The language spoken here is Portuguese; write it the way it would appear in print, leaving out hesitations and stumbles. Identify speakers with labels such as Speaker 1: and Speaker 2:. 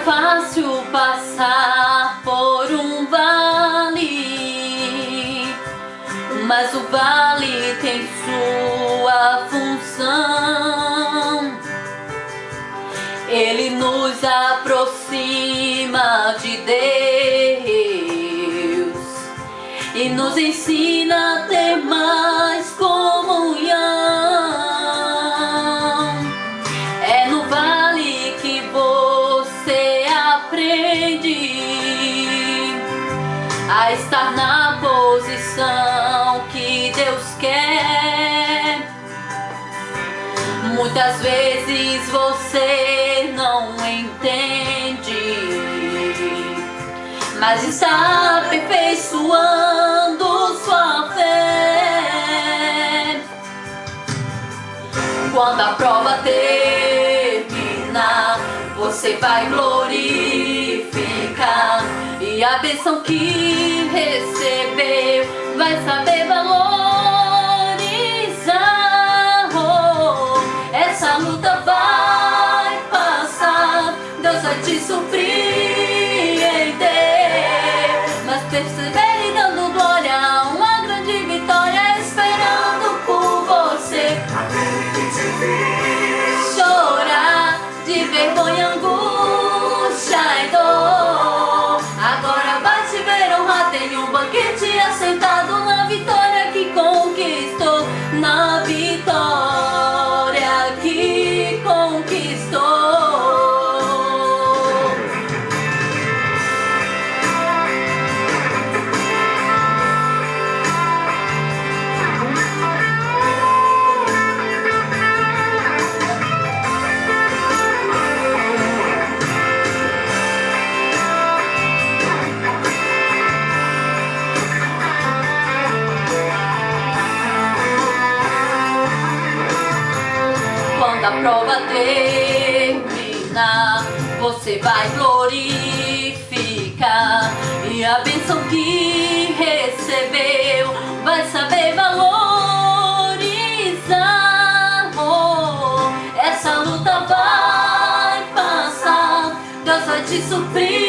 Speaker 1: fácil passar por um vale, mas o vale tem sua função. Ele nos aproxima de Deus e nos ensina a ter mais comunhão. É no vale que você aprende a estar na posição que Deus quer. Muitas vezes você não entende, mas está aperfeiçoando sua fé. Quando a prova terminar, você vai glorificar, e a bênção que recebeu vai saber valorizar. Oh, essa luta vai passar, Deus vai te surpreender, mas persevere dando glória, uma grande vitória esperando por você. Chorar de vergonha, angústia e dor, agora vai te ver honrar, tem um banquete assentado na vitória que conquistou, na vitória que conquistou. Quando a prova terminar, você vai glorificar, e a bênção que recebeu vai saber valorizar. Oh, essa luta vai passar, Deus vai te suprir.